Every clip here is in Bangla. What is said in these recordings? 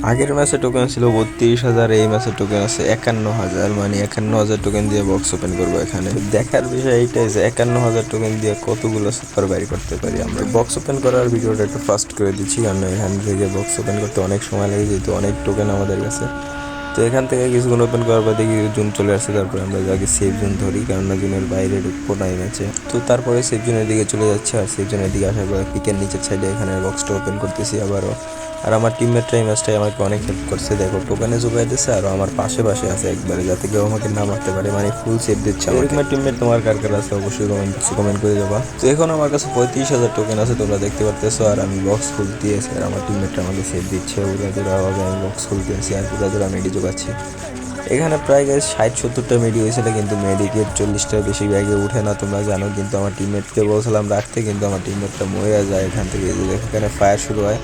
আগের ম্যাচে টোকেন ছিল 32,000, এই ম্যাচে টোকেন আছে 51,000, মানে 51,000 টোকেন দিয়ে বক্স ওপেন করবো এখানে। দেখার বিষয় এইটাই যে 51,000 টোকেন দিয়ে কতগুলো সুপার বাইর করতে পারি আমরা। বক্স ওপেন করার ভিডিওটা একটু ফাস্ট করে দিচ্ছি, কারণ এখান থেকে বক্স ওপেন করতে অনেক সময় লাগে, যেহেতু অনেক টোকেন আমাদের কাছে। তো এখান থেকে কিছুক্ষণ ওপেন করার পর দেখি জুন চলে আসছে, তারপরে আমরা আগে সেফ জোন ধরি, কারণ না জুনের বাইরে ঢুকবো না এই ম্যাচে। তো তারপরে সেফ জোনের দিকে চলে যাচ্ছে, আর সেফ জোনের দিকে আসার পর পিকের নিচের সাইডে এখানে বক্সটা ওপেন করতেছি আবারও। আর আমার টিমমেটরা এই ম্যাচটাই আমাকে অনেক হেল্প করছে, দেখো টোকেনে যোগাই দিচ্ছে, আর আমার পাশে পাশে আছে একবারে, যাতে কেউ আমাকে না মারতে পারে, মানে ফুল সেফ দিচ্ছে আমার টিমমেট। তোমার কার কার আছে অবশ্যই কমেন্ট করে যাবা। তো এখন আমার কাছে 35,000 টোকেন আছে, তোমরা দেখতে পারতেছো, আর আমি বক্স খুলতে আছি, আর আমার টিমমেটরা আমাকে সেফ দিচ্ছে, উড়াদুরাভাবে আমি বক্স খুলতে আছি আর উড়াদুরা মেডি যোগাচ্ছি। এখানে প্রায় 60-70টা মেডি হয়েছিল, কিন্তু মেডিকেট 40টার বেশি ব্যাগে উঠে না, তোমরা জানো। কিন্তু আমার টিমমেটকে বলছিলাম রাখতে, কিন্তু আমার টিমমেটটা মরে যায় এখান থেকে। এখানে ফায়ার শুরু হয়,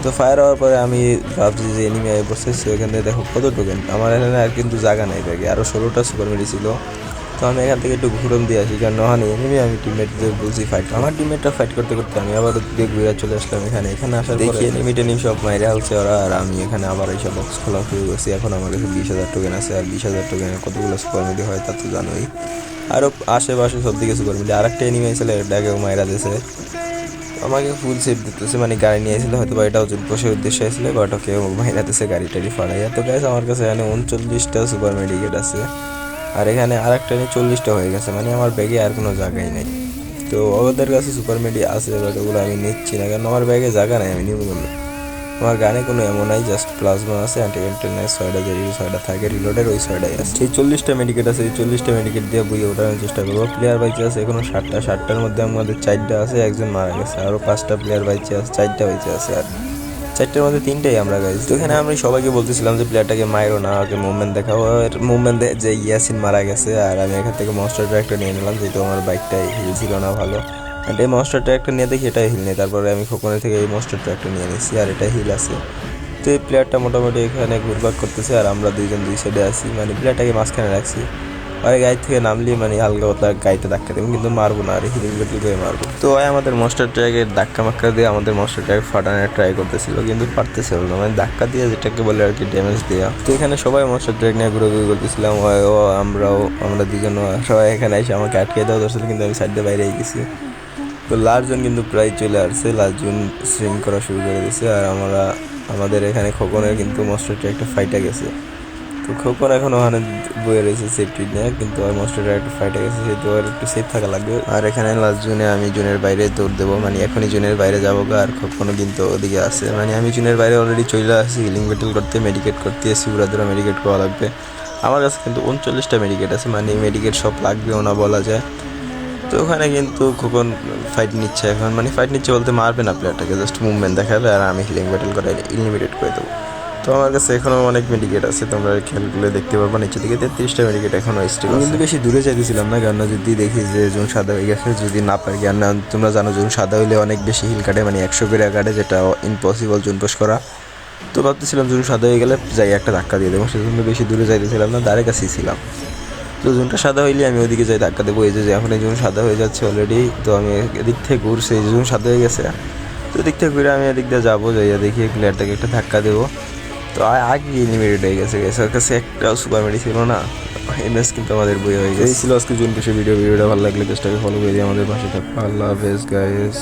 তো ফায়ার হওয়ার পরে আমি ভাবছি যে এনিমি আগে পড়ছে, সো এখান থেকে দেখো কত টোকেন আমার এখানে, আর কিন্তু জায়গা নাই ব্যাগে, আরও 16টা সুপার মেডি ছিল। তো আমি এখান থেকে একটু ঘুরন দিয়ে আসি, কারণ ওখানে এনিমি, আমি টিমমেটদের বলছি ফাইট, আমার টিমমেটটা ফাইট করতে করতে আমি আবার দিয়ে ঘুরে চলে আসলাম এখানে আসার দেখি এনিমি টেনিমি সব মাইরে হালছে ওরা, আর আমি এখানে আবার এইসব বক্স খোলা শুরু করছি। এখন আমার কাছে 20,000 টোকেন আছে, আর 20,000 টোকেনের কতগুলো সুপার মেডি হয় তা তো জানোই। আরও আশেপাশে সব দিকে সুপার মেডি, আর একটা এনিমি আসলে এটাকেও মাইরা দিয়েছে, আমাকে ফুল সেফ দিতেছে, মানে গাড়ি নিয়ে এসেছিল হয়তো বা এটা বসে উদ্দেশ্য আসলে, বা ওটা কেউ মাইরাতেছে গাড়ি টাড়ি ফাড়াইয়া। তো গাইস আমার কাছে এখানে 39টা সুপার মেডিকেট আছে, আর এখানে আর একটা নিয়ে 40টা হয়ে গেছে, মানে আমার ব্যাগে আর কোনো জায়গায় নেই। তো ওদের কাছে সুপার মেডি আছে, বাট ওগুলো আমি নিচ্ছি না, কারণ আমার ব্যাগে জায়গা নেই, আমি নিব বললো। আমার গানে কোনো এমন নাই, জাস্ট প্লাজমা আছে, অ্যান্টিকেন্টেনের 6টা, যে 6টা থাকে রিলোডের, ওই 6টাই আছে। এই 40টা মেডিকেট আছে, এই 40টা মেডিকেট দিয়ে বইয়ে ওঠানোর চেষ্টা করবো। প্লেয়ার বাইচে আছে এখনো 60টার মধ্যে আমাদের 4টা আছে, একজন মারা গেছে, আরও 5টা প্লেয়ার বাইচে আছে, 4টা বাইচে আছে, আর 4টার মধ্যে 3টাই আমরা গাইছি। তো এখানে আমি সবাইকে বলতেছিলাম যে প্লেয়ারটাকে মাইরো না, ওকে মুভমেন্ট দেখাও, মুভমেন্ট যে ইয়াসিন মারা গেছে, আর আমি এখান থেকে মনস্টার ট্র্যাকটা নিয়ে নিলাম, যেহেতু আমার বাইকটাই হিল ছিল না ভালো। অ্যান্ড এই মনস্টার ট্র্যাকটা নিয়ে দেখি এটাই হিল নেই, তারপরে আমি খোকনের থেকে এই মনস্টার ট্র্যাকটা নিয়ে নিচ্ছি, আর এটা হিল আছে। তো এই প্লেয়ারটা মোটামুটি এখানে ঘুরপাক করতেছে, আর আমরা দুইজন দুই সাইডে আছি, মানে প্লেয়ারটাকে মাঝখানে রাখছি। আর গাড়ি থেকে নামলি মানে হালকা পাতলা গাড়িতে ধাক্কা দেবো, কিন্তু মারবো না, আর হিলিং বেটল করে মারবো। তো আমাদের মনস্টার ট্র্যাকের ধাক্কা মাক্কা দিয়ে আমাদের মনস্টার ট্র্যাক ফাটানোর ট্রাই করতেছিল, কিন্তু পারতেছিল না, মানে ধাক্কা দিয়ে যেটাকে বলে আর কি ড্যামেজ দেওয়া। তো এখানে সবাই মনস্টার ট্র্যাক নিয়ে ঘুরে করতেছিলাম, আমরা দুজন সবাই এখানে এসে আমাকে আটকে দেওয়া ধরছিল, কিন্তু আমি সাইড দিয়ে বাইরে গেছি। তো লাস্টজন কিন্তু প্রায় চলে আসছে, লাস্টজন স্ট্রিং করা শুরু করে দিয়েছে, আর আমাদের এখানে খোকনের কিন্তু মনস্টারটা একটা ফাইটে গেছে। তো খোকন এখন ওখানে বয়ে রয়েছে সেফটি নিয়ে, কিন্তু আর মনস্টারটা একটা ফাইটে গেছে, সেহেতু আর একটু সেফ থাকা লাগবে। আর এখানে লাস্ট জুনে আমি জুনের বাইরে দৌড় দেবো, মানে এখনই জুনের বাইরে যাবো, আর খোকনও কিন্তু ওদিকে আছে, মানে আমি জুনের বাইরে অলরেডি চলে আসছি হিলিং ব্যাটেল করতে, মেডিকেট করতে এসেছি, উড়াদুরা মেডিকেট করা লাগবে। আমার কাছে কিন্তু 39টা মেডিকেট আছে, মানে মেডিকেট সব লাগবেও না বলা যায়। তো ওখানে কিন্তু খোকন ফাইট নিচ্ছে এখন, মানে ফাইট নিচ্ছে বলতে মারবে না প্লেয়ারটাকে, জাস্ট মুভমেন্ট দেখাবে, আর আমি হিলিং ব্যাটেল করে ইলিমিনেট করে দেবো। তো আমার কাছে এখনও অনেক মেডিকেট আছে, তোমরা খেলগুলো দেখতে পারবো, নিচে দিকে 33টা মেডিকেট এখনও স্টিল আছে। কিন্তু বেশি দূরে চাইতেছিলাম না, কারণ যদি দেখি যে জোন সাদা হয়ে গেছে, যদি না পারি, আর না তোমরা জানো জোন সাদা হইলে অনেক বেশি হিল কাটে, মানে 100 করে কাটে, যেটা ইম্পসিবল জোন পোস্ট করা। তো ভাবতেছিলাম জোন সাদা হয়ে গেলে যাই একটা ধাক্কা দিয়ে দেবো, সেজন্য বেশি দূরে যাইতেছিলাম না, দ্বারে কাছেই ছিলাম। তো জোনটা সাদা হইলে আমি ওইদিকে যাই ধাক্কা দেবো, এই যে এখন এই জোন সাদা হয়ে যাচ্ছে অলরেডি। তো আমি এদিক থেকে ঘুরছি, এই জোন সাদা হয়ে গেছে, তো এদিক থেকে ঘুরে আমি এদিক দিয়ে যাবো, যাইয়া দেখি প্লেয়ারটাকে একটা ধাক্কা দেবো। তো আগে লিমিটেড হয়ে গেছে, ওর কাছে একটা সুপার মেডি ছিল না, এমএস কিন্তু আমাদের বই হয়ে গেছে। এই ছিল আজকে জুন 20 ভিডিওটা ভালো লাগলে চেষ্টাকে ফলো করে দিয়ে আমাদের পাশে থাকবো। আল্লাহ হাফেজ গাইস।